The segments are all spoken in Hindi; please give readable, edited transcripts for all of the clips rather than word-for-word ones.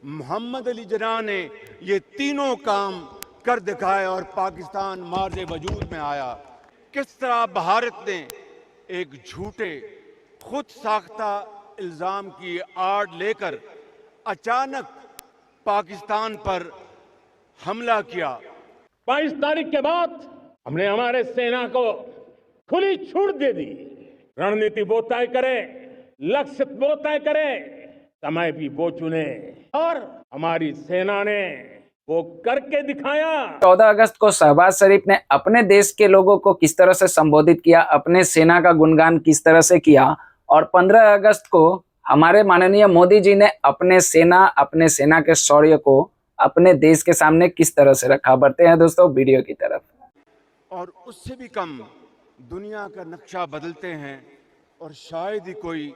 मोहम्मद अली जिन्ना ने ये तीनों काम कर दिखाए और पाकिस्तान मार्ज़े वजूद में आया। किस तरह भारत ने एक झूठे खुद साख्ता इल्ज़ाम की आड़ लेकर अचानक पाकिस्तान पर हमला किया। 22 तारीख के बाद हमने हमारे सेना को खुली छूट दे दी। रणनीति वो तय करे, लक्ष्य वो तय करे, समय भी वो चुने और हमारी सेना ने वो करके दिखाया। 14 अगस्त को शहबाज शरीफ ने अपने देश के लोगों को किस तरह से संबोधित किया, अपने सेना का गुणगान किस तरह से किया, और 15 अगस्त को हमारे माननीय मोदी जी ने अपने सेना के शौर्य को अपने देश के सामने किस तरह से रखा। बढ़ते हैं दोस्तों वीडियो की तरफ। और उससे भी कम दुनिया का नक्शा बदलते हैं और शायद ही कोई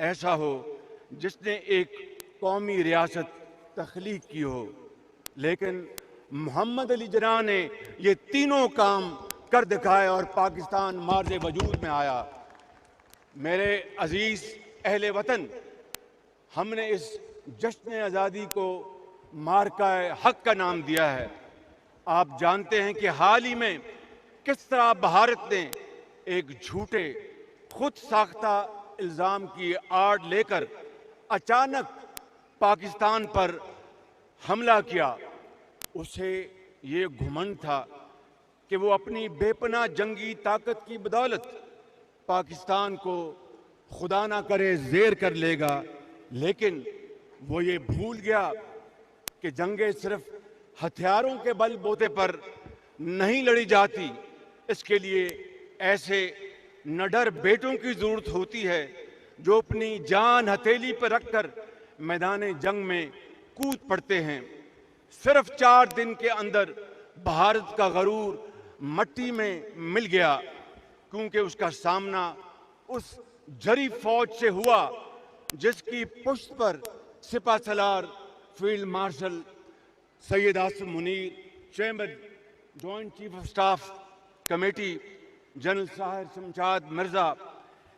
ऐसा हो जिसने एक कौमी रियासत तख्लीक की हो, लेकिन मोहम्मद अली जिन्ना ने ये तीनों काम कर दिखाए और पाकिस्तान मार्ज़े वजूद में आया। मेरे अजीज अहले वतन, हमने इस जश्न आज़ादी को मार्का हक का नाम दिया है। आप जानते हैं कि हाल ही में किस तरह भारत ने एक झूठे खुद साख्ता इल्ज़ाम की आड़ लेकर अचानक पाकिस्तान पर हमला किया। उसे ये घुमंड था कि वो अपनी बेपनाह जंगी ताकत की बदौलत पाकिस्तान को खुदा ना करे ज़ेर कर लेगा, लेकिन वो ये भूल गया कि जंगें सिर्फ हथियारों के बलबूते पर नहीं लड़ी जाती। इसके लिए ऐसे निडर बेटों की ज़रूरत होती है जो अपनी जान हथेली पर रखकर मैदान जंग में कूद पड़ते हैं। सिर्फ 4 दिन के अंदर भारत का गरूर मट्टी में मिल गया, क्योंकि उसका सामना उस जरी फौज से हुआ जिसकी पुष्ट पर सिपा सलार field marshal Syed Asim Munir, chairman joint chief of staff committee general Sahir Shamshad Mirza,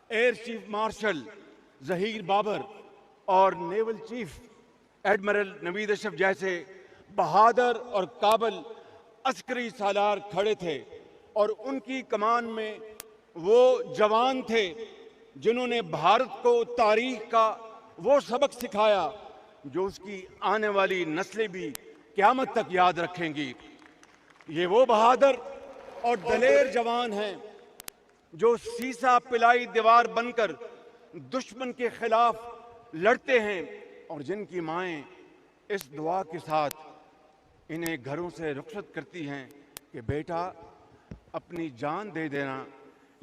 air chief marshal Zaheer Babar और naval chief admiral Naveed Ashraf जैसे बहादुर और काबिल अस्करी सालार खड़े थे और उनकी कमान में वो जवान थे जिन्होंने भारत को तारीख का वो सबक सिखाया जो उसकी आने वाली नस्लें भी क़यामत तक याद रखेंगी। ये वो बहादुर और दलेर जवान हैं जो सीसा पिलाई दीवार बनकर दुश्मन के खिलाफ लड़ते हैं और जिनकी माएँ इस दुआ के साथ इन्हें घरों से रुखसत करती हैं कि बेटा अपनी जान दे देना,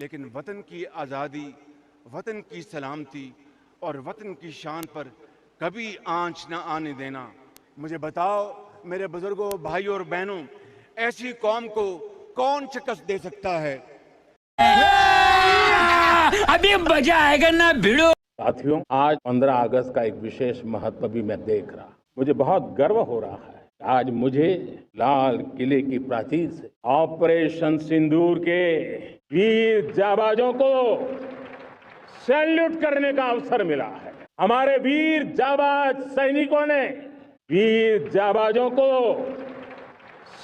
लेकिन वतन की आज़ादी, वतन की सलामती और वतन की शान पर कभी आंच न आने देना। मुझे बताओ मेरे बुजुर्गों, भाइयों और बहनों, ऐसी कौम को कौन शिकस्त दे सकता है? अभी मजा आएगा ना भिड़ो। साथियों, आज 15 अगस्त का एक विशेष महत्व भी मैं देख रहा। मुझे बहुत गर्व हो रहा है। आज मुझे लाल किले की प्राचीर से ऑपरेशन सिंदूर के वीर जाबाजों को सैल्यूट करने का अवसर मिला है। हमारे वीर जाबाज सैनिकों ने वीर जाबाजों को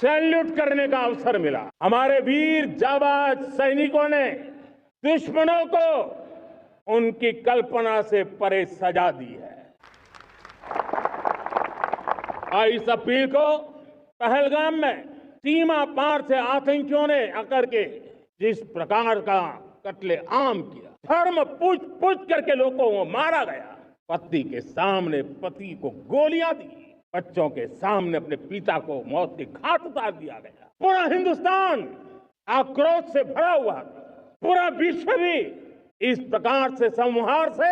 सैल्यूट करने का अवसर मिला। हमारे वीर जाबाज सैनिकों ने दुश्मनों को उनकी कल्पना से परे सजा दी है। इस अपील को पहलगाम में सीमा पार से आतंकियों ने आकर के जिस प्रकार का कत्ले आम किया, धर्म पूछ पूछ करके लोगों को मारा गया, पति के सामने पति को गोलियां दी, बच्चों के सामने अपने पिता को मौत के घाट उतार दिया गया। पूरा हिंदुस्तान आक्रोश से भरा हुआ था। पूरा विश्व भी इस प्रकार से संहार से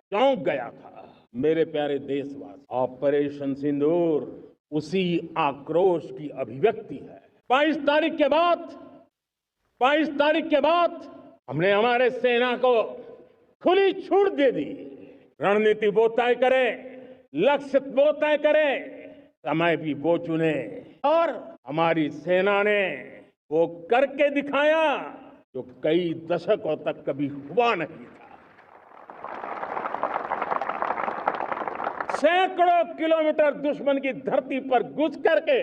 चौंक गया था। मेरे प्यारे देशवासी, ऑपरेशन सिंदूर उसी आक्रोश की अभिव्यक्ति है। 22 तारीख के बाद हमने हमारे सेना को खुली छूट दे दी। रणनीति वो तय करे, लक्ष्य वो तय करे, समय भी वो चुने और हमारी सेना ने वो करके दिखाया जो कई दशकों तक कभी हुआ नहीं था। सैकड़ों किलोमीटर दुश्मन की धरती पर घुस करके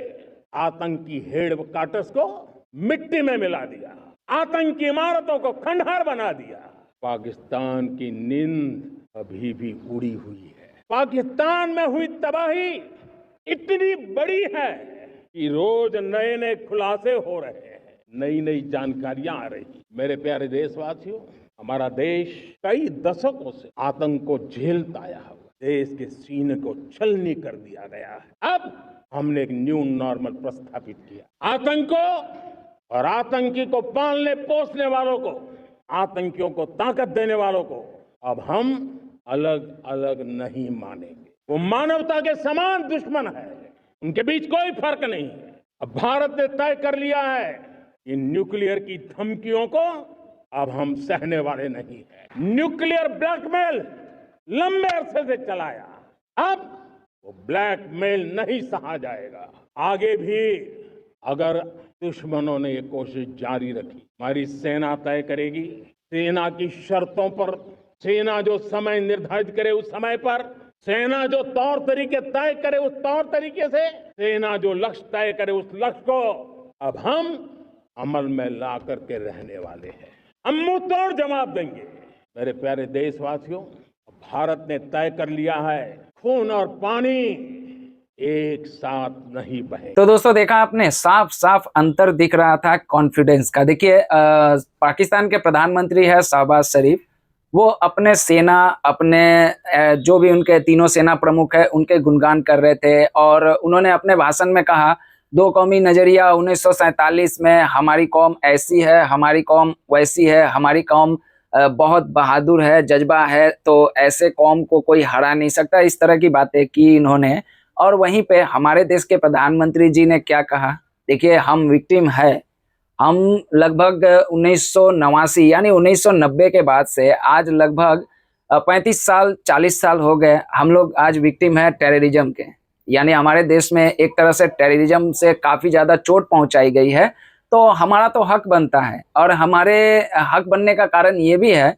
आतंकी हेडक्वार्टर्स को मिट्टी में मिला दिया, आतंकी इमारतों को खंडहर बना दिया। पाकिस्तान की नींद अभी भी उड़ी हुई है। पाकिस्तान में हुई तबाही इतनी बड़ी है कि रोज नए नए खुलासे हो रहे हैं, नई नई जानकारियां आ रही। मेरे प्यारे देशवासियों, हमारा देश कई दशकों से आतंक को झेलता आया हुआ, देश के सीने को छलनी कर दिया गया है। अब हमने एक न्यू नॉर्मल प्रस्थापित किया। आतंक को और आतंकी को पालने पोसने वालों को, आतंकियों को ताकत देने वालों को अब हम अलग अलग नहीं मानेंगे। वो मानवता के समान दुश्मन है, उनके बीच कोई फर्क नहीं है। अब भारत ने तय कर लिया है कि न्यूक्लियर की धमकियों को अब हम सहने वाले नहीं हैं। न्यूक्लियर ब्लैकमेल लंबे अरसे से चलाया, अब वो ब्लैकमेल नहीं सहा जाएगा। आगे भी अगर दुश्मनों ने ये कोशिश जारी रखी, हमारी सेना तय करेगी, सेना की शर्तों पर, सेना जो समय निर्धारित करे उस समय पर, सेना जो तौर तरीके तय करे उस तौर तरीके से, सेना जो लक्ष्य तय करे उस लक्ष्य को अब हम अमल में ला करके रहने वाले हैं। हम मुंह तोड़ जवाब देंगे। मेरे प्यारे देशवासियों, भारत ने तय कर लिया है, खून और पानी एक साथ नहीं बहे। तो दोस्तों देखा आपने, साफ साफ अंतर दिख रहा था कॉन्फिडेंस का। देखिए पाकिस्तान के प्रधानमंत्री है शहबाज शरीफ, वो अपने सेना, अपने जो भी उनके तीनों सेना प्रमुख है उनके गुणगान कर रहे थे। और उन्होंने अपने भाषण में कहा, दो कौमी नजरिया 1947 में, हमारी कौम ऐसी है, हमारी कौम वैसी है, हमारी कौम बहुत बहादुर है, जज्बा है, तो ऐसे कौम को कोई हरा नहीं सकता। इस तरह की बातें की इन्होंने। और वहीं पे हमारे देश के प्रधानमंत्री जी ने क्या कहा, देखिए हम विक्टिम है। हम लगभग 1989 यानी 1990 के बाद से आज लगभग 35 साल 40 साल हो गए, हम लोग आज विक्टिम है टेररिज्म के। यानी हमारे देश में एक तरह से टेररिज्म से काफ़ी ज़्यादा चोट पहुंचाई गई है। तो हमारा तो हक बनता है, और हमारे हक बनने का कारण ये भी है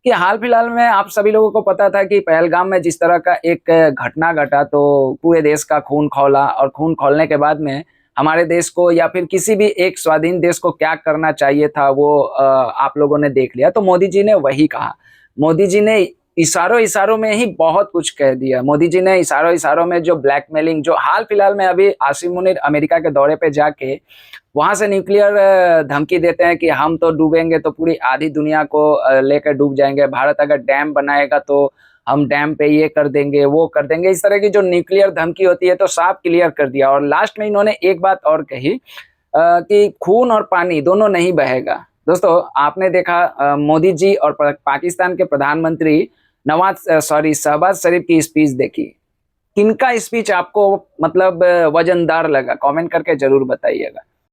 कि हाल फिलहाल में आप सभी लोगों को पता था कि पहलगाम में जिस तरह का एक घटना घटा, तो पूरे देश का खून खौला। और खून खौलने के बाद में हमारे देश को या फिर किसी भी एक स्वाधीन देश को क्या करना चाहिए था वो आप लोगों ने देख लिया। तो मोदी जी ने वही कहा। मोदी जी ने इशारों इशारों में ही बहुत कुछ कह दिया। मोदी जी ने इशारों इशारों में जो ब्लैकमेलिंग, जो हाल फिलहाल में अभी आसिम मुनीर अमेरिका के दौरे पे जाके वहां से न्यूक्लियर धमकी देते हैं कि हम तो डूबेंगे तो पूरी आधी दुनिया को लेकर डूब जाएंगे, भारत अगर डैम बनाएगा तो हम डैम पे ये कर देंगे, वो कर देंगे। इस तरह की जो न्यूक्लियर धमकी होती है तो साफ क्लियर कर दिया। और लास्ट में इन्होंने एक बात और कही कि खून और पानी दोनों नहीं बहेगा। दोस्तों आपने देखा मोदी जी और पाकिस्तान के प्रधानमंत्री शहबाज शरीफ की स्पीच देखी, किनका स्पीच आपको मतलब वजनदार लगा? कमेंट करके जरूर बताइएगा।